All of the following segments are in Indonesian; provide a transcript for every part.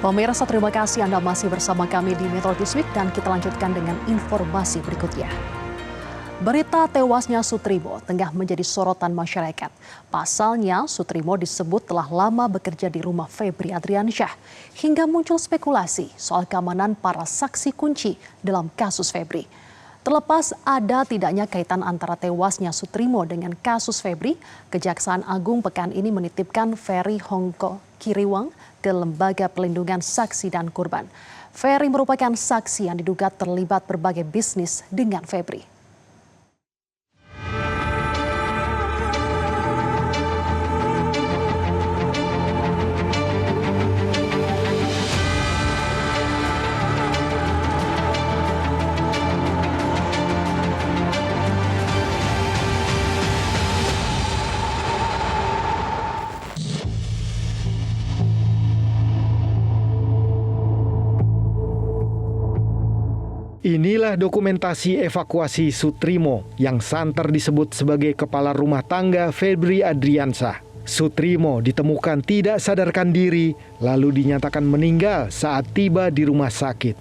Pemirsa, terima kasih Anda masih bersama kami di Metro This Week dan kita lanjutkan dengan informasi berikutnya. Berita tewasnya Sutrimo tengah menjadi sorotan masyarakat. Pasalnya, Sutrimo disebut telah lama bekerja di rumah Febri Adriansyah hingga muncul spekulasi soal keamanan para saksi kunci dalam kasus Febri. Terlepas ada tidaknya kaitan antara tewasnya Sutrimo dengan kasus Febri, Kejaksaan Agung pekan ini menitipkan Ferry Hongko Kiriwang ke Lembaga Perlindungan Saksi dan Korban. Ferry merupakan saksi yang diduga terlibat berbagai bisnis dengan Febri. Inilah dokumentasi evakuasi Sutrimo yang santer disebut sebagai kepala rumah tangga Febri Adriansyah. Sutrimo ditemukan tidak sadarkan diri lalu dinyatakan meninggal saat tiba di rumah sakit.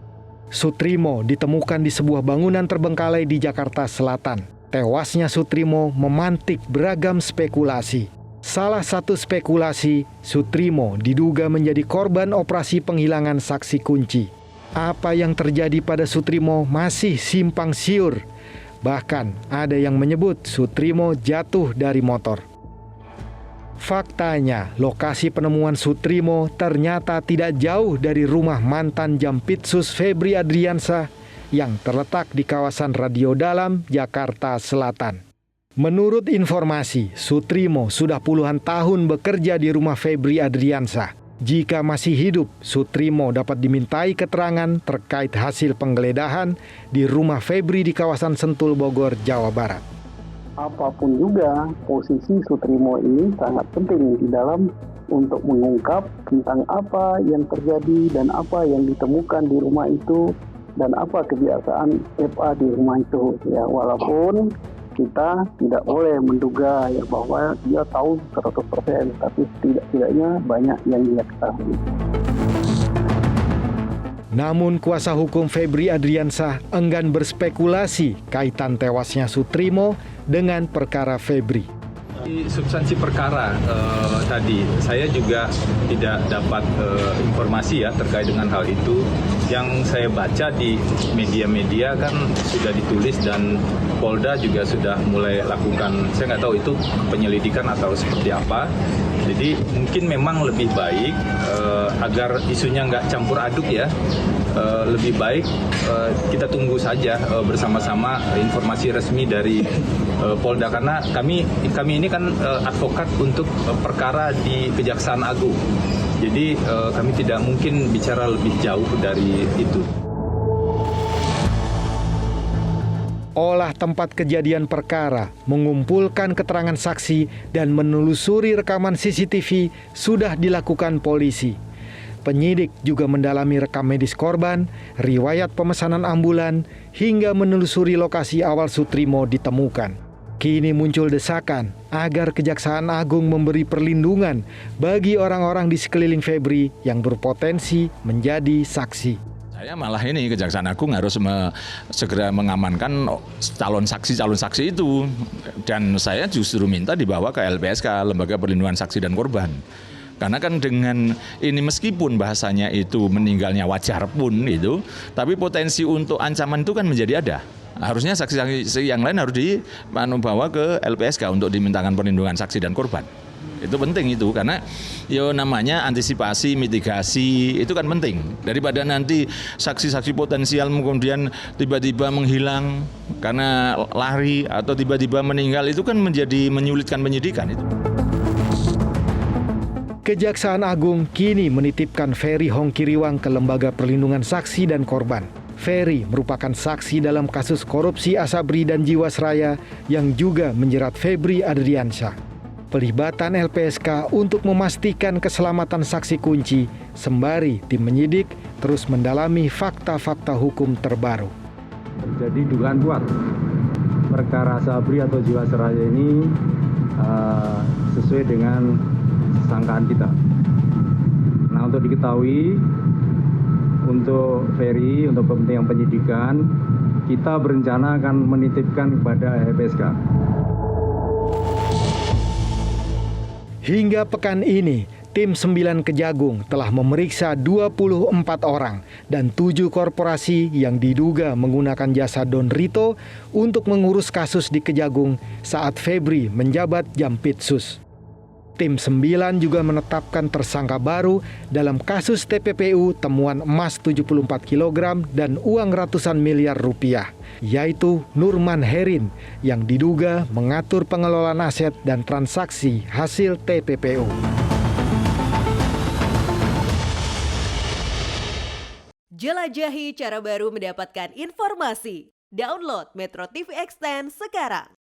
Sutrimo ditemukan di sebuah bangunan terbengkalai di Jakarta Selatan. Tewasnya Sutrimo memantik beragam spekulasi. Salah satu spekulasi, Sutrimo diduga menjadi korban operasi penghilangan saksi kunci. Apa yang terjadi pada Sutrimo masih simpang siur. Bahkan ada yang menyebut Sutrimo jatuh dari motor. Faktanya, lokasi penemuan Sutrimo ternyata tidak jauh dari rumah mantan Jampitsus Febri Adriansyah yang terletak di kawasan Radio Dalam, Jakarta Selatan. Menurut informasi, Sutrimo sudah puluhan tahun bekerja di rumah Febri Adriansyah. Jika masih hidup, Sutrimo dapat dimintai keterangan terkait hasil penggeledahan di rumah Febri di kawasan Sentul, Bogor, Jawa Barat. Apapun juga, posisi Sutrimo ini sangat penting di dalam untuk mengungkap tentang apa yang terjadi dan apa yang ditemukan di rumah itu dan apa kebiasaan FA di rumah itu. Ya, walaupun kita tidak boleh menduga ya bahwa dia tahu 100%, tapi setidaknya banyak yang dia ketahui. Namun kuasa hukum Febri Adriansyah enggan berspekulasi kaitan tewasnya Sutrimo dengan perkara Febri. Di substansi perkara tadi, saya juga tidak dapat informasi ya terkait dengan hal itu. Yang saya baca di media-media kan sudah ditulis dan Polda juga sudah mulai lakukan, saya nggak tahu itu penyelidikan atau seperti apa. Jadi mungkin memang lebih baik agar isunya nggak campur aduk ya. Lebih baik kita tunggu saja bersama-sama informasi resmi dari Polda, karena kami ini kan advokat untuk perkara di Kejaksaan Agung. Jadi kami tidak mungkin bicara lebih jauh dari itu. Olah tempat kejadian perkara, mengumpulkan keterangan saksi dan menelusuri rekaman CCTV sudah dilakukan polisi. Penyidik juga mendalami rekam medis korban, riwayat pemesanan ambulan, hingga menelusuri lokasi awal Sutrimo ditemukan. Kini muncul desakan agar Kejaksaan Agung memberi perlindungan bagi orang-orang di sekeliling Febri yang berpotensi menjadi saksi. Saya malah ini Kejaksaan Agung harus segera mengamankan calon saksi itu, dan saya justru minta dibawa ke LPSK, Lembaga Perlindungan Saksi dan Korban. Karena kan dengan ini meskipun bahasanya itu meninggalnya wajar pun itu, tapi potensi untuk ancaman itu kan menjadi ada. Harusnya saksi-saksi yang lain harus dibawa ke LPSK untuk dimintakan perlindungan saksi dan korban. Itu penting itu, karena namanya antisipasi, mitigasi itu kan penting. Daripada nanti saksi-saksi potensial kemudian tiba-tiba menghilang karena lari atau tiba-tiba meninggal, itu kan menjadi menyulitkan penyidikan itu. Kejaksaan Agung kini menitipkan Ferry Hongkiriwang ke Lembaga Perlindungan Saksi dan Korban. Ferry merupakan saksi dalam kasus korupsi Asabri dan Jiwasraya yang juga menjerat Febri Adriansyah. Pelibatan LPSK untuk memastikan keselamatan saksi kunci sembari tim penyidik terus mendalami fakta-fakta hukum terbaru. Terjadi dugaan kuat perkara Asabri atau Jiwasraya ini sesuai dengan sangkaan kita. Nah, untuk diketahui, untuk Ferry, untuk kepentingan penyidikan, kita berencana akan menitipkan kepada LPSK. Hingga pekan ini, tim 9 Kejagung telah memeriksa 24 orang dan 7 korporasi yang diduga menggunakan jasa Don Rito untuk mengurus kasus di Kejagung saat Febri menjabat Jampitsus. Tim 9 juga menetapkan tersangka baru dalam kasus TPPU temuan emas 74 kg dan uang ratusan miliar rupiah, yaitu Nurman Herin yang diduga mengatur pengelolaan aset dan transaksi hasil TPPU. Jelajahi cara baru mendapatkan informasi. Download Metro TV Extend sekarang.